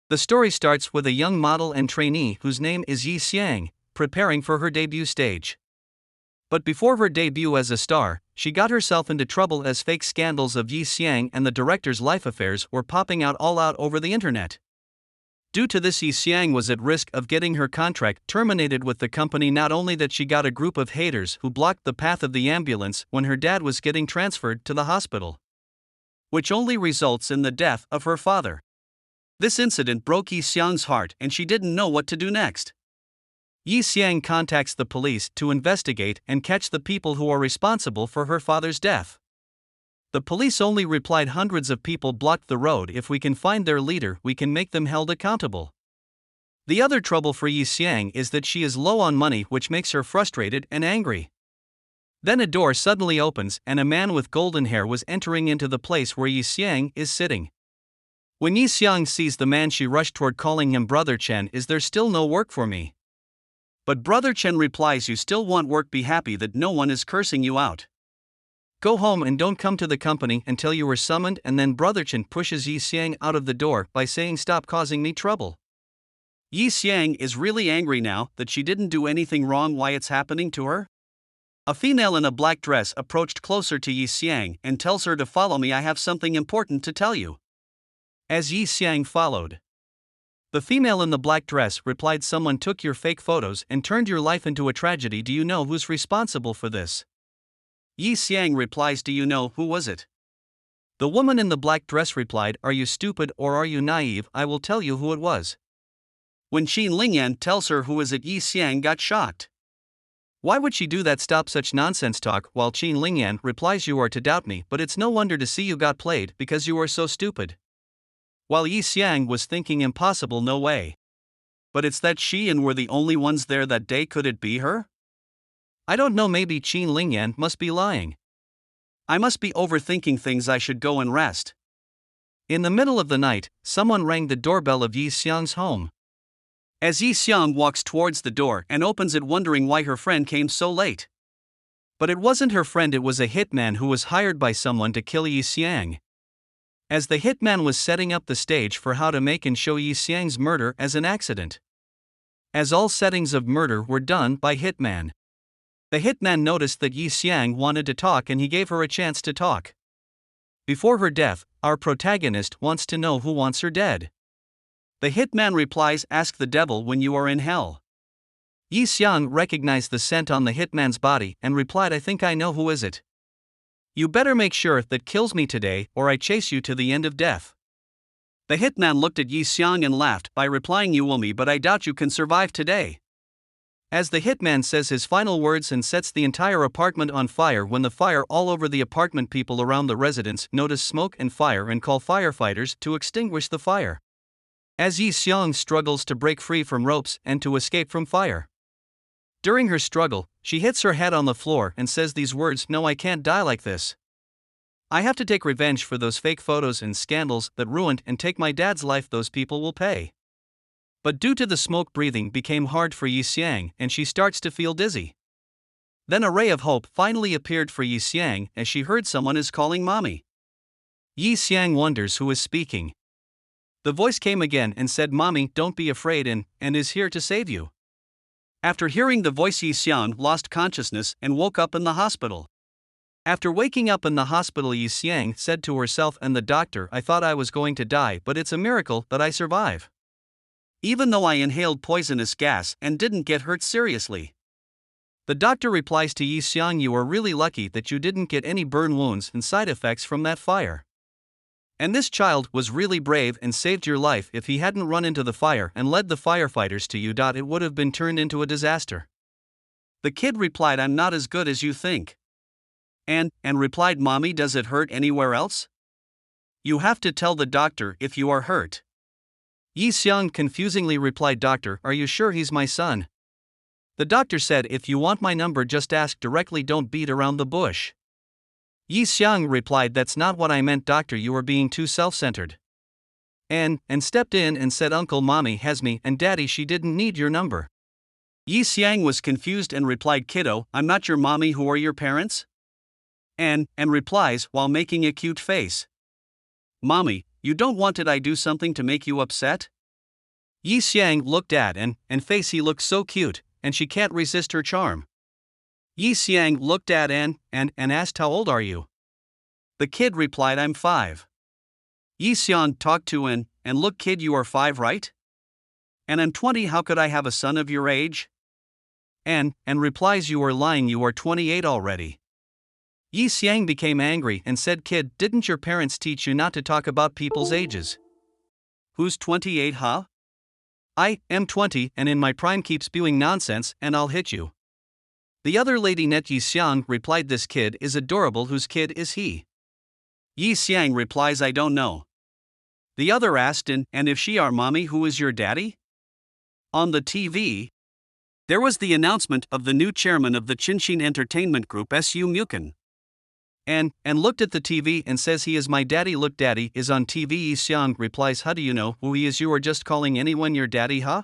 The story starts with a young model and trainee whose name is Ye Xiang, preparing for her debut stage. But before her debut as a star, she got herself into trouble as fake scandals of Ye Xiang and the director's life affairs were popping out all out over the internet. Due to this, Ye Xiang was at risk of getting her contract terminated with the company. Not only that, she got a group of haters who blocked the path of the ambulance when her dad was getting transferred to the hospital, which only results in the death of her father. This incident broke Ye Xiang's heart and she didn't know what to do next. Ye Xiang contacts the police to investigate and catch the people who are responsible for her father's death. The police only replied, hundreds of people blocked the road. If we can find their leader, we can make them held accountable. The other trouble for Ye Xiang is that she is low on money, which makes her frustrated and angry. Then a door suddenly opens and a man with golden hair was entering into the place where Ye Xiang is sitting. When Ye Xiang sees the man, she rushed toward, calling him Brother Chen. Is there still no work for me? But Brother Chen replies, you still want work, be happy that no one is cursing you out. Go home and don't come to the company until you were summoned. And then Brother Chen pushes Ye Xiang out of the door by saying, stop causing me trouble. Ye Xiang is really angry now that she didn't do anything wrong. Why it's happening to her? A female in a black dress approached closer to Ye Xiang and tells her to follow me, I have something important to tell you. As Ye Xiang followed, the female in the black dress replied, someone took your fake photos and turned your life into a tragedy. Do you know who's responsible for this? Ye Xiang replies, do you know who was it? The woman in the black dress replied, are you stupid or are you naive? I will tell you who it was. When Linehan tells her who is it, Ye Xiang got shocked. Why would she do that? Stop such nonsense talk. While Linehan replies, you are to doubt me, but it's no wonder to see you got played because you are so stupid. While Ye Xiang was thinking, impossible, no way. But it's that she and were the only ones there that day. Could it be her? I don't know, maybe Linehan must be lying. I must be overthinking things, I should go and rest. In the middle of the night, someone rang the doorbell of Ye Xiang's home. As Ye Xiang walks towards the door and opens it, wondering why her friend came so late. But it wasn't her friend, it was a hitman who was hired by someone to kill Ye Xiang. As the hitman was setting up the stage for how to make and show Ye Xiang's murder as an accident. As all settings of murder were done by hitman. The hitman noticed that Ye Xiang wanted to talk and he gave her a chance to talk. Before her death, our protagonist wants to know who wants her dead. The hitman replies, ask the devil when you are in hell. Ye Xiang recognized the scent on the hitman's body and replied, I think I know who is it. You better make sure that kills me today or I chase you to the end of death. The hitman looked at Ye Xiang and laughed by replying, you will me, but I doubt you can survive today. As the hitman says his final words and sets the entire apartment on fire. When the fire all over the apartment, people around the residence notice smoke and fire and call firefighters to extinguish the fire. As Ye Xiang struggles to break free from ropes and to escape from fire. During her struggle, she hits her head on the floor and says these words, no, I can't die like this. I have to take revenge for those fake photos and scandals that ruined and take my dad's life. Those people will pay. But due to the smoke, breathing became hard for Ye Xiang and she starts to feel dizzy. Then a ray of hope finally appeared for Ye Xiang as she heard someone is calling mommy. Ye Xiang wonders who is speaking. The voice came again and said, mommy, don't be afraid and is here to save you. After hearing the voice, Ye Xiang lost consciousness and woke up in the hospital. After waking up in the hospital, Ye Xiang said to herself and the doctor, I thought I was going to die, but it's a miracle that I survive. Even though I inhaled poisonous gas and didn't get hurt seriously. The doctor replies to Ye Xiang, you are really lucky that you didn't get any burn wounds and side effects from that fire. And this child was really brave and saved your life. If he hadn't run into the fire and led the firefighters to you, it would have been turned into a disaster. The kid replied, I'm not as good as you think. And replied, mommy, does it hurt anywhere else? You have to tell the doctor if you are hurt. Ye Xiang confusingly replied, doctor, are you sure he's my son? The doctor said, if you want my number, just ask directly, don't beat around the bush. Ye Xiang replied, that's not what I meant, doctor, you are being too self-centered. And stepped in and said, uncle, mommy has me, and daddy, she didn't need your number. Ye Xiang was confused and replied, kiddo, I'm not your mommy, who are your parents? And replies while making a cute face. Mommy, you don't want it I do something to make you upset? Ye Xiang looked at and face he looks so cute, and she can't resist her charm. Ye Xiang looked at and asked how old are you? The kid replied I'm 5. Ye Xiang talked to and look kid you are 5 right? And I'm 20 how could I have a son of your age? And replies you are lying you are 28 already. Ye Xiang became angry and said kid didn't your parents teach you not to talk about people's ages? Who's 28 huh? I am 20 and in my prime keep spewing nonsense and I'll hit you. The other lady net Ye Xiang replied this kid is adorable whose kid is he? Ye Xiang replies I don't know. The other asked and if she are mommy who is your daddy? On the TV, there was the announcement of the new chairman of the Qinshin Entertainment Group Su Mukin. And looked at the TV and says he is my daddy look daddy is on TV Ye Xiang replies how do you know who he is you are just calling anyone your daddy huh?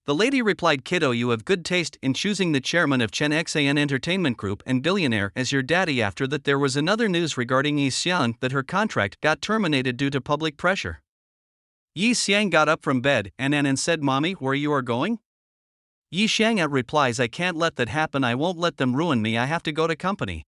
The lady replied kiddo you have good taste in choosing the chairman of Chen Xan Entertainment Group and billionaire as your daddy after that there was another news regarding Ye Xiang that her contract got terminated due to public pressure. Ye Xiang got up from bed and said mommy where you are going? Ye Xiang replies I can't let that happen I won't let them ruin me I have to go to company.